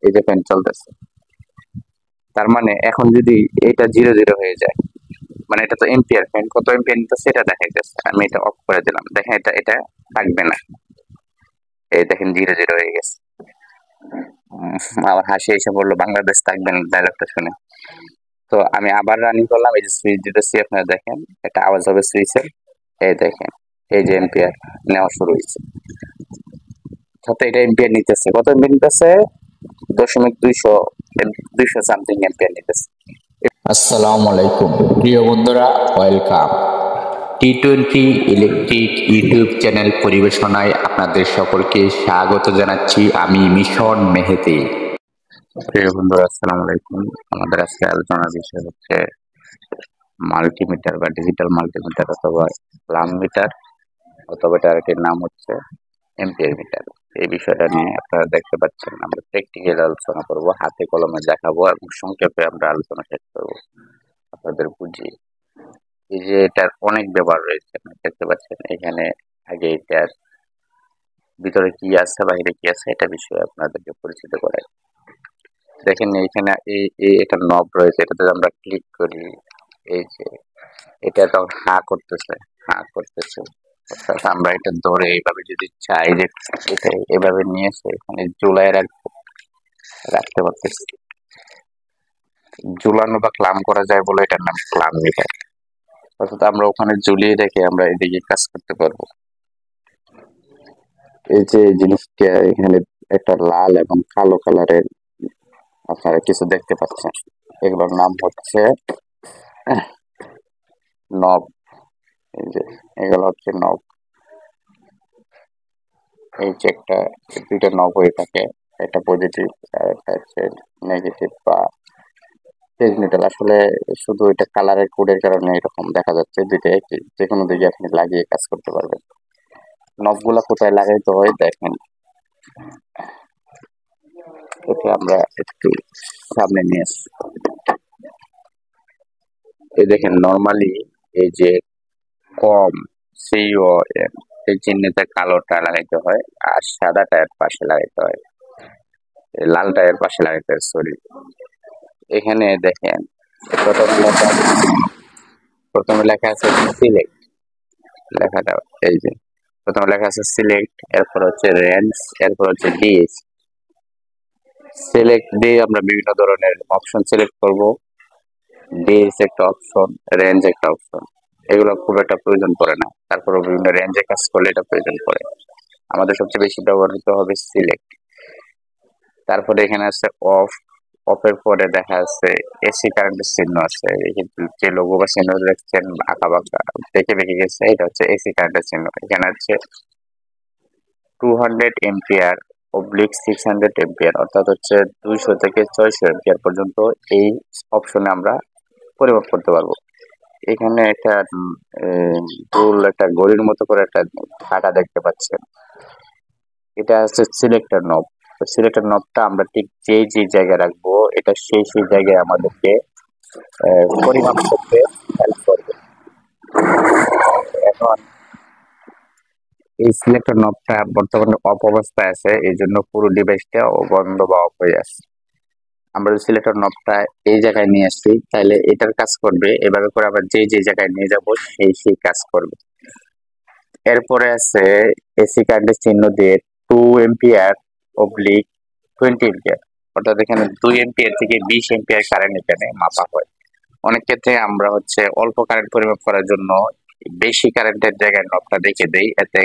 এই যে ফ্যান চলতেছে, তার মানে এখন যদি এটা 0 0 হয়ে যায়, মানে এটা তো এম্পিয়ার, ফ্যান কত এম্পিয়ার নিতেছে এটা দেখাইতেছে। আমি এটা অফ করে দিলাম, দেখেন এটা এটা থাকবে না। এই দেখেন 0 0 হয়ে গেছে। আমার হাসি এসে পড়লো, বাংলাদেশ থাকবে না ডায়লগটা শুনে। তো আমি আবার রানিং করলাম, এই যে সুইচ দিতেছি, আপনারা দেখেন একটা আওয়াজ হবে সুইচের। এই দেখেন, এই যে এম্পিয়ার নেওয়া শুরু হয়েছে। সাথে এটা এম্পিয়ার নিতেছে, কত এম্পিয়ার নিতেছে? 2.200 সামথিং এম্পিয়ার নিতেছে। আসসালামু আলাইকুম প্রিয় বন্ধুরা, welcome T20 electric YouTube channel পরিবেশনায় আপনাদের সকলকে স্বাগত জানাচ্ছি। আমি মিশন মেহেদি। প্রিয় বন্ধুরা, আসসালামু আলাইকুম। আমাদের আজকে আলোচনার বিষয় হচ্ছে মাল্টিমিটার বা ডিজিটাল মাল্টিমিটার অথবা প্লাম মিটার, অথবা এটার নাম হচ্ছে এম্পিয়ার মিটার। এই বিষয়টা নিয়ে আপনারা দেখতে পাচ্ছেন, আমরা প্র্যাকটিক্যাল আলোচনা করব, হাতে কলমে দেখাবো এবং সংক্ষেপে আমরা আলোচনা শেষ করবো আপনাদের বুঝিয়ে। এই যে এটার অনেক ব্যবহার রয়েছে, দেখতে পাচ্ছেন এখানে। আগে এটার ভিতরে কি আছে, বাইরে কি আছে, এটা বিষয়ে আপনাদেরকে পরিচিত করাই। দেখেন এখানে এটা নব রয়েছে, এটাতে আমরা ক্লিক করি, এই যে এটা তখন হা করতেছে। অর্থাৎ আমরা এটা ধরে এইভাবে যদি চাই যে এটা এভাবে নিয়ে এসে এখানে ঝুলায় রাখতে পারতেছি। ঝুলানো বা ক্লাম করা যায় বলে এটার নাম ক্লাম মিটার। অর্থাৎ আমরা ওখানে ঝুলিয়ে রেখে আমরা এদিকে কাজ করতে পারবো। এই যে জিনিসটা এখানে একটা লাল এবং কালো কালারের আপনারা কিছু দেখতে পাচ্ছেন, এগুলোর নাম হচ্ছে নব। এই যে এগুলো হচ্ছে নব। এই যে একটা দুইটা নব হয়ে থাকে, একটা পজিটিভ আর একটা হচ্ছে নেগেটিভ বা পেজ নিউট্রাল। আসলে শুধু এটা কালারের কোডের কারণে এরকম দেখা যাচ্ছে, দুইটা একই, যে কোনো দিকে আপনি লাগিয়ে কাজ করতে পারবেন। নবগুলা কোথায় লাগাইতে হয় দেখেন, এটা আমরা একটু সামনে নিয়ে আসি। এই দেখেন নরমালি এই যে কম COM এই চিহ্নতে কালোটা লাগাইতে হয়, আর সাদাটার পাশে লাগাইতে হয়, লালটার পাশে লাগাইতে হয়, সরি। এখানে দেখেন প্রথমে লেখা আছে সিলেক্ট, লেখাটা এই যে প্রথমে লেখা আছে সিলেক্ট, এরপর হচ্ছে রেঞ্জ, এরপর হচ্ছে ডিএস। সিলেক্ট দিয়ে আমরা বিভিন্ন ধরনের অপশন সিলেক্ট করব, ডিএস একটা অপশন, রেঞ্জ একটা অপশন। এগুলো খুব একটা প্রয়োজন পড়ে না, তারপরে বিভিন্ন রেঞ্জে কাজ করলে এটা প্রয়োজন পড়ে। আমাদের সবচেয়ে বেশি ব্যবহৃত হবে সিলেক্ট। তারপরে এখানে আছে অফ, অফের পরে দেখা যাচ্ছে এসি কারেন্টের চিহ্ন আছে, যে লোগো বা চিহ্ন দেখছেন আঁকা বাঁকা দেখে রেখে গেছে, এটা হচ্ছে এসি কারেন্টের চিহ্ন। এখানে হচ্ছে 200 এম্পিয়ার অবলিক 600 এম্পিয়ার, অর্থাৎ হচ্ছে 200 থেকে 600 এম্পিয়ার পর্যন্ত এই অপশনে আমরা পরিমাপ করতে পারবো। এখানে একটা গোল একটা ঘড়ির মতো করে একটা কাঁটা দেখতে পাচ্ছেন, এটা হচ্ছে সিলেক্টর নব। তো সিলেক্টর নবটা আমরা ঠিক যে জায়গায় রাখবো, এটা সেই জায়গায় আমাদেরকে পরিমাপ করতে হেল্প করবে। এখন এই সিলেক্টর নবটা বর্তমানে অফ অবস্থায় আছে, এই জন্য পুরো ডিভাইসটা বন্ধ বা অফ হয়ে আছে। আমরা যদি সিলেক্টর নবটা এই জায়গায় নিয়ে আসি, তাহলে এটার কাজ করবে। এভাবে করে আবার যে জায়গায় নিয়ে যাব সেই কাজ করবে। এরপরে আছে এসি কারেন্টের চিহ্ন দিয়ে 2 এম্পিয়ার অবলিক 20 এম্পিয়ার, অর্থাৎ এখানে 2 এম্পিয়ার থেকে 20 এম্পিয়ার কারেন্ট এখানে মাপা হয়। অনেক ক্ষেত্রে আমরা হচ্ছে অল্প কারেন্ট পরিমাপ করার জন্য বেশি কারেন্টের জায়গায় নবটা রেখে দেই, এতে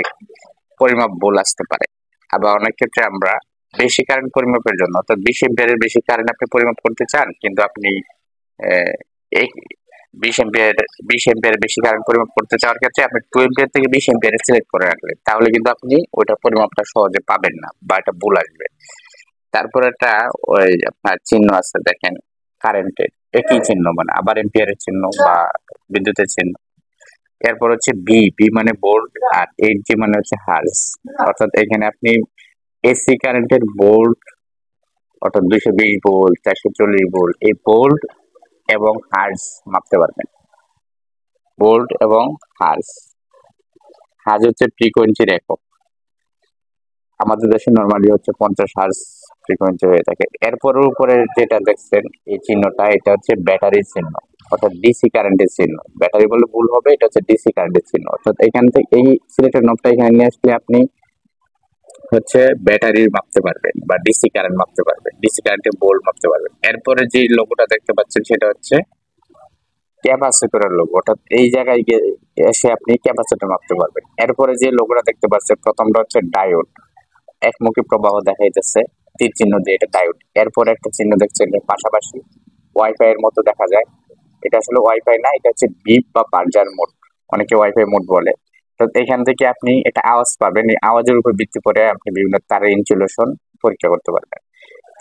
পরিমাপ ভুল আসতে পারে। আবার অনেক ক্ষেত্রে আমরা বেশি কারেন্ট পরিমাপের জন্য, অর্থাৎ 20 এম্পিয়ারের বেশি কারেন্ট আপনি পরিমাপ করতে চান, কিন্তু আপনি আহ, এই 20 এম্পিয়ার বেশি কারেন্ট পরিমাপ করতে চাওয়ার ক্ষেত্রে আপনি 2 এম্পিয়ার থেকে 20 এম্পিয়ার সিলেক্ট করে রাখলেন, তাহলে কিন্তু আপনি ওইটা পরিমাপটা সহজে পাবেন না বা এটা ভুল আসবে। তারপর একটা ওই আপনার চিহ্ন আছে দেখেন কারেন্টের, একই চিহ্ন, মানে আবার এম্পিয়ারের চিহ্ন বা বিদ্যুতের চিহ্ন। এরপর হচ্ছে বি মানে ভোল্ট, আর 8G মানে হচ্ছে হার্জ। অর্থাৎ এখানে আপনি এসি কারেন্টের ভোল্ট, অর্থাৎ 220 ভোল্ট, 440 ভোল্ট, এই ভোল্ট এবং হার্জ মাপতে পারবেন। ভোল্ট এবং হার্জ, হার্জ হচ্ছে ফ্রিকোয়েন্সির একক। আমাদের দেশে নরমালি হচ্ছে 50 হার্জ ফ্রিকোয়েন্সি হয়ে থাকে। এরপরের উপরে যেটা দেখছেন এই চিহ্নটা, এটা হচ্ছে ব্যাটারির চিহ্ন, অর্থাৎ ডিসি কারেন্টের চিহ্ন। ব্যাটারি বলে ভুল হবে, এটা হচ্ছে ডিসি কারেন্টের চিহ্ন। অর্থাৎ এখান থেকে এই সিলেক্টেড নবটা এখানে নিয়ে আসলে আপনি হচ্ছে ব্যাটারি মাপতে পারবেন বা ডিসি কারেন্ট মাপতে পারবেন, ডিসি কারেন্টের ভোল্ট মাপতে পারবেন। এরপরে যে লোগোটা দেখতে পাচ্ছেন সেটা হচ্ছে ক্যাপাসিটরের লোগো, অর্থাৎ এই জায়গায় এসে আপনি ক্যাপাসিটর মাপতে পারবেন। এরপরে যে লোগোটা দেখতে পাচ্ছেন প্রথমটা হচ্ছে ডায়োড, একমুখী প্রবাহ দেখাইতেছে তীর চিহ্ন দিয়ে, এটা ডায়োড। এরপরে একটা চিহ্ন দেখছেন এর পাশাপাশি ওয়াইফাই এর মতো দেখা যায়, এটা আসলে ওয়াইফাই না, এটা হচ্ছে বিপ বা বার্জার মোড, অনেকে ওয়াইফাই মোড বলে। তো এখান থেকে আপনি এটা আওয়াজ পাবেন, এই আওয়াজের উপর ভিত্তি করে আপনি বিভিন্ন তারের ইনসুলেশন পরীক্ষা করতে পারবেন।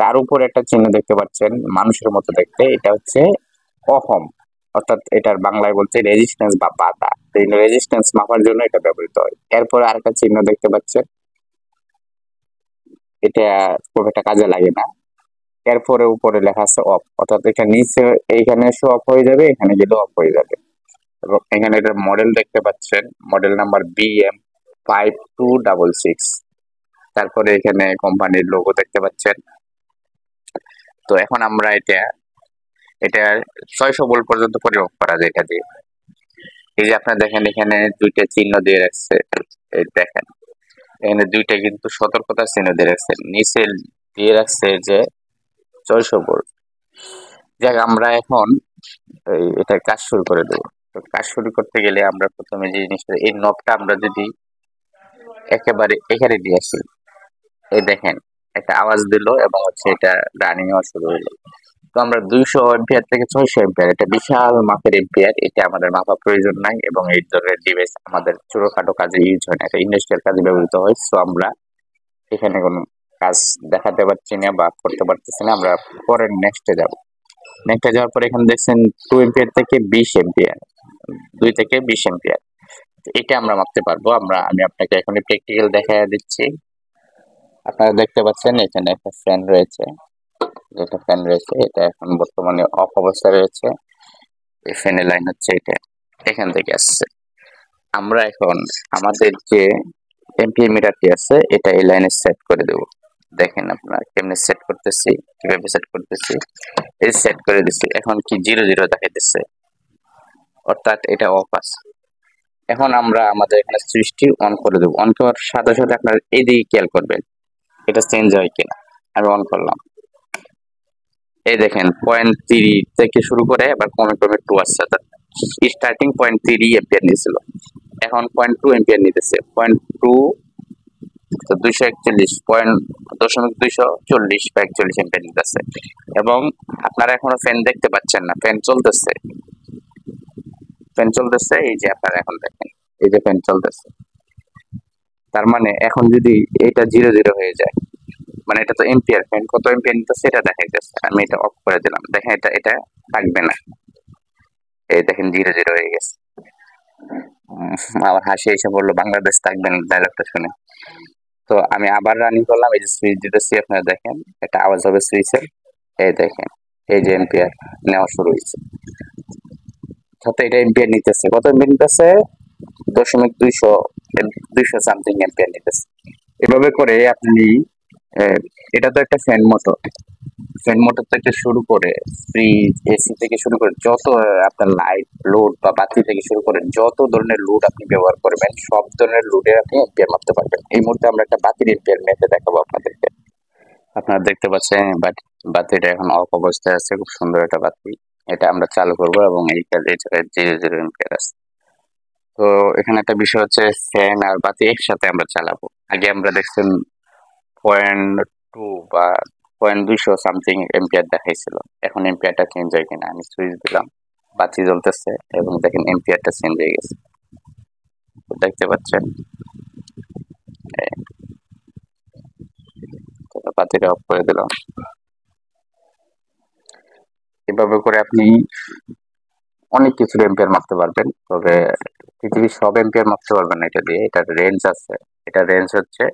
তার উপর একটা চিহ্ন দেখতে পাচ্ছেন মানুষের মতো দেখতে, এটা হচ্ছে অহম, অর্থাৎ এটার বাংলায় বলছে রেজিস্ট্যান্স বা বাধা। এই রেজিস্ট্যান্স মাপার জন্য এটা ব্যবহৃত হয়। এরপর আরেকটা চিহ্ন দেখতে পাচ্ছেন, এটা খুব একটা কাজে লাগে না। এরপরে উপরে লেখা আছে অফ, অর্থাৎ এখানে নিচে এইখানে এসে অফ হয়ে যাবে, এখানে গেলে অফ হয়ে যাবে। এবং এখানে এটার মডেল দেখতে পাচ্ছেন, মডেল নাম্বার BM5266। তারপরে এখানে কোম্পানির লোগো দেখতে পাচ্ছেন। তো এখন আমরা এটা 600 ভোল্ট পর্যন্ত পরিমাপ করা যায় এটা দিয়ে। এই যে আপনারা দেখেন এখানে দুইটা চিহ্ন দিয়ে রাখছে, এই দেখেন এখানে দুইটা কিন্তু সতর্কতার চিহ্ন দিয়ে রাখছে, নিচে দিয়ে রাখছে যে 600 ভোল্ট। যাক, আমরা এখন এটা কাজ শুরু করে দেবো। তো কাজ শুরু করতে গেলে আমরা প্রথমে যে জিনিসটা, এই নবটা আমরা যদি একেবারে এখানে দিয়ে আসি, এই দেখেন একটা আওয়াজ দিল এবং হচ্ছে এটা রানিং হওয়া শুরু হলো। তো আমরা 200 এম্পিয়ার থেকে 600 এম্পিয়ার, এটা বিশাল মাপের এম্পিয়ার, এটা আমাদের মাপা প্রয়োজন নাই এবং এই ধরনের ডিভাইস আমাদের ছোটখাটো কাজে ইউজ হয় না, এটা ইন্ডাস্ট্রিয়াল কাজে ব্যবহৃত হয়। সো আমরা এখানে কোনো কাজ দেখাতে পারছি না বা করতে পারতেছি না। আমরা পরের নেক্সটে যাব। নেক্সটে যাওয়ার পরে এখানে দেখছেন 2 এম্পিয়ার থেকে 20 এম্পিয়ার, 2 থেকে 20 এম্পিয়ার, এটা আমরা মাপতে পারবো। আমি আপনাকে এখনই প্র্যাকটিক্যাল দেখায় দিচ্ছি। আপনারা দেখতে পাচ্ছেন এখানে একটা ফ্যান রয়েছে, এটা এখন বর্তমানে অফ অবস্থায় রয়েছে। এই ফ্যানের লাইন হচ্ছে এটা, এখান থেকে আসছে। আমরা এখন আমাদের যে এম্পিয়ার মিটারটি আছে এটা এই লাইনে সেট করে দেব। দেখেন আপনারা কেমনে সেট করতেছি, কিভাবে সেট করতেছি, এই সেট করে দিচ্ছি। এখন কি 00 দেখাইতেছে, অর্থাৎ এটা অফ আছে। এখন আমরা আমাদের এখানে সুইচটি অন করে দেবো। অন করার সাথে সাথে আপনার এইদিকে খেয়াল করবেন এটা চেঞ্জ হয় কিনা। আমি অন করলাম, এই দেখেন 0.3 থেকে শুরু করে এবার কমে কমে 2 আসছে। স্টার্টিং 0.3 এম্পিয়ার নিয়েছিল, এখন 0.2 এম্পিয়ার নিতেছে। 0.2 তো 241 .240 বা 41 এম্পিয়ার নিতেছে। এবং আপনারা এখনো ফ্যান দেখতে পাচ্ছেন না, ফ্যান চলতেছে, এই যে আপনারা এখন দেখেন এই যে ফ্যান চলতেছে। তার মানে এখন যদি এটা 00 হয়ে যায়, মানে এটা তো এম্পিয়ার, ফ্যান কত এম্পিয়ার নিতেছে এটা দেখাইতেছে। আমি এটা অফ করে দিলাম, দেখেন এটা থাকবে না, এই দেখেন 00 হয়ে গেছে। আমার হাসি এসে বললো বাংলাদেশ থাকবে না ডায়লগটা শুনে। তো আমি আবার রানিং করলাম, এই যে সুইচ দিতেছি, আপনারা দেখেন একটা আওয়াজ হবে সুইচের, এই দেখেন এই যে এম্পিয়ার নেওয়া শুরু হয়েছে। সাথে এটা এম্পিয়ার নিতেছে, কত এম্পিয়ার নিতেছে, 200 সামথিং এম্পিয়ার নিতেছে। এভাবে করে আপনি এটা তো একটা ফ্যান মোটর থেকে শুরু করে ফ্রিজ, এসি থেকে শুরু করে যত আপনার লাইট লোড বা বাতি থেকে শুরু করে যত ধরনের লোড আপনি ব্যবহার করবেন, সব ধরনের লোডের আপনি এম্পিয়ার মাপতে পারবেন। এই মুহূর্তে আমরা একটা বাতির এম্পিয়ার মেপে দেখাবো আপনাদেরকে। আপনারা দেখতে পাচ্ছেন বাতিটা এখন অফ অবস্থায় আছে, খুব সুন্দর একটা বাতি। এটা আমরা চালু করব এবং এই 00 এম্পিয়ার আছে। তো এখানে একটা বিষয় হচ্ছে ফ্যান আর বাতি একসাথে আমরা চালাবো। আগে আমরা দেখছেন 0.2 বা 200 সামথিং এম্পিয়ার দেখাইছিল, এখন এম্পিয়ারটা চেঞ্জ হয় কিনা। আমি সুইচ দিলাম, বাতি জ্বলতেছে এবং দেখেন এম্পিয়ারটা চেঞ্জ হয়ে গেছে, দেখতে পাচ্ছেন। বাতিটা অফ করে দিলাম। এভাবে করে আপনি অনেক কিছু এম্পিয়ার মাপতে পারবেন, তবে পৃথিবীর সব এম্পিয়ার মাপতে পারবেন না এটা দিয়ে। এটার রেঞ্জ আছে, এটা রেঞ্জ হচ্ছে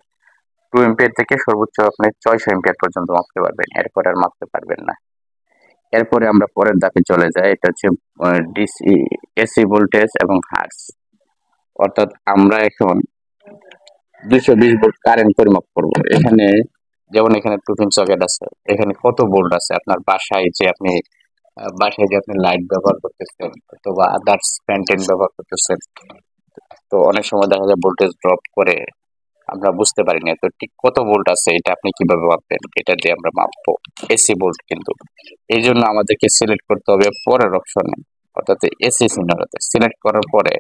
2 এম্পিয়ার থেকে সর্বোচ্চ আপনি 600 এম্পিয়ার পর্যন্ত মাপতে পারবেন, এরপর আর মাপতে পারবেন না। এরপরে আমরা পরের ধাপে চলে যাই, এটা হচ্ছে এসি ভোল্টেজ এবং হার্টজ। অর্থাৎ আমরা এখন 220 ভোল্ট কারেন্ট পরিমাপ করব। এখানে যেমন এখানে 2 পিন সকেট আছে, এখানে কত ভোল্ট আছে আপনার বাসায় যে আপনি লাইট ব্যবহার করতেছেন অথবা আদার্স ফ্যান ব্যবহার করতেছেন, তো অনেক সময় দেখা যায় ভোল্টেজ ড্রপ করে, আমরা বুঝতে পারি না। তো ঠিক কত ভোল্ট আছে এটা আপনি কিভাবে মাপবেন? এটা দিয়ে আমরা মাপবো এসি ভোল্ট কিন্তু। এই জন্য আমাদেরকে সিলেক্ট করতে হবে পরের অপশনে, অর্থাৎ এসি সিগন্যালতে সিলেক্ট করার পরে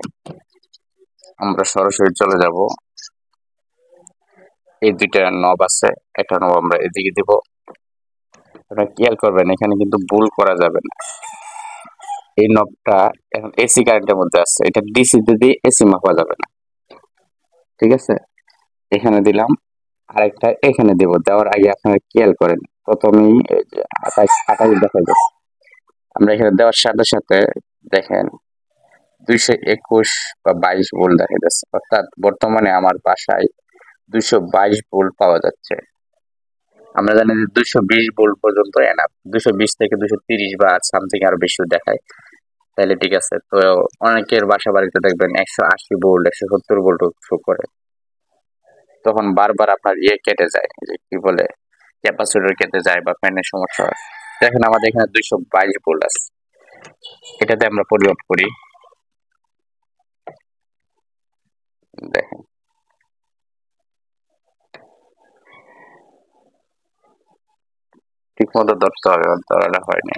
আমরা সরাসরি চলে যাব। এই দুইটা নব আছে, একটা নব আমরা এদিকে দিব। আপনারা খেয়াল করবেন এখানে কিন্তু ভুল করা যাবে না। এই নবটা এখন এসি কারেন্টের মধ্যে আছে, এটা ডিসি দিয়ে এসি মাপা যাবে না, ঠিক আছে? এখানে দিলাম, আরেকটা এখানে দেব। দেওয়ার আগে আপনারা খেয়াল করেন, প্রথমেই এই যে 28 দেখা যাচ্ছে, আমরা এখানে দেওয়ার সাথে সাথে দেখেন 221 বা 22 ভোল্ট দেখা যাচ্ছে, অর্থাৎ বর্তমানে আমার বাসায় 222 ভোল্ট পাওয়া যাচ্ছে। আমরা জানি যে 220 ভোল্ট পর্যন্ত এনাফ, 220 থেকে 230 বা সামথিং আরো বেশিও দেখায়, তাহলে ঠিক আছে। তো অনেকের বাসা বাড়িতে দেখবেন 180 ভোল্ট 170 ভোল্ট শো করে, তখন বারবার আপনার কেটে যায়, যে কি বলে ক্যাপাসিটর কেটে যায় বা ফ্যানের সমস্যা হয়। দেখেন আমাদের এখানে 222 ভোল্ট আছে, এটাতে আমরা পরিমাপ করি। দেখেন ঠিক মতো ধরতে হবে, ধরাটা হয়নি।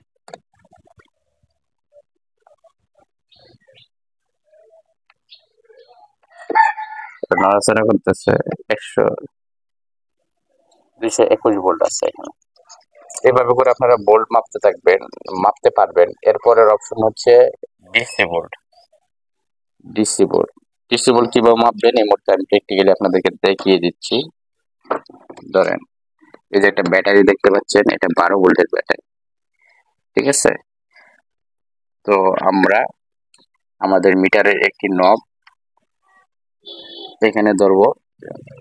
নড়াচড়া করতেছে, 221 ভোল্ট আছে এখানে। এভাবে করে আপনারা ভোল্ট মাপতে পারবেন। এরপরের অপশন হচ্ছে DC volt. DC volt DC volt কিভাবে মাপবেন এই মুহূর্তে আমি প্র্যাকটিক্যালি আপনাদেরকে দেখিয়ে দিচ্ছি। ধরেন এই যে একটা ব্যাটারি দেখতে পাচ্ছেন, এটা 12 ভোল্টের ব্যাটারি, ঠিক আছে? তো আমরা আমাদের মিটারের একটি নব এখানে ধরবো,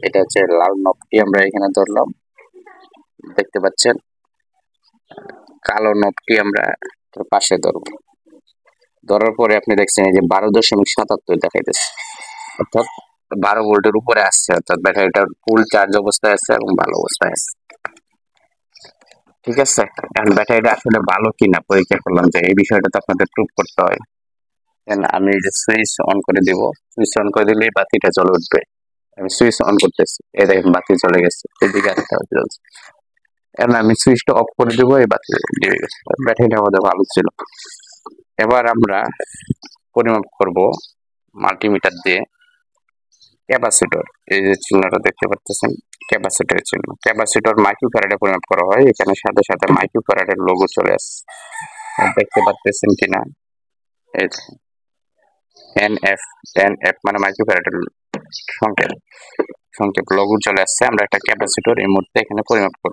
এটা হচ্ছে লাল নবটি আমরা এখানে ধরলাম, দেখতে পাচ্ছেন। কালো নবটি আমরা পাশে ধরবো। ধরার পরে আপনি দেখছেন এই যে 12.77 দেখাইতেছে, অর্থাৎ 12 ভোল্টের উপরে আসছে, অর্থাৎ ব্যাটারিটা ফুল চার্জ অবস্থায় আছে এবং ভালো অবস্থায় আছে, ঠিক আছে? এখন ব্যাটারিটা আসলে ভালো কিনা পরীক্ষা করলাম, যে এই বিষয়টা তো আপনাদের প্রুভ করতে হয়। আমি এই যে সুইচ অন করে দিব, সুইচ অন করে দিলেই বাতিটা জ্বলে উঠবে। আমি সুইচ অন করতেছি, এই দেখেন বাতি চলে গেছে, এদিকে আরেকটা বাতি জ্বলছে। এখন আমি সুইচটা অফ করে দিব, এই বাতি নিভে গেছে। ব্যাটারিটা আমাদের ভালো ছিল। এবার আমরা পরিমাপ করব মাল্টিমিটার দিয়ে ক্যাপাসিটর। এই যে চিহ্নটা দেখতে পাচ্ছেন, ক্যাপাসিটরের চিহ্ন। ক্যাপাসিটর মাইক্রোফ্যারাডে পরিমাপ করা হয়, এখানে সাথে সাথে মাইক্রোফ্যারাডের লোগো চলে আসছে, দেখতে পাচ্ছেন কিনা? এই এনএফ, এনএফ মানে মাইক্রোফ্যারাডের সংকেত লোগো চলে আসছে। আমরা একটা ক্যাপাসিটর এই মুহূর্তে এখানে পরিমাপ করব।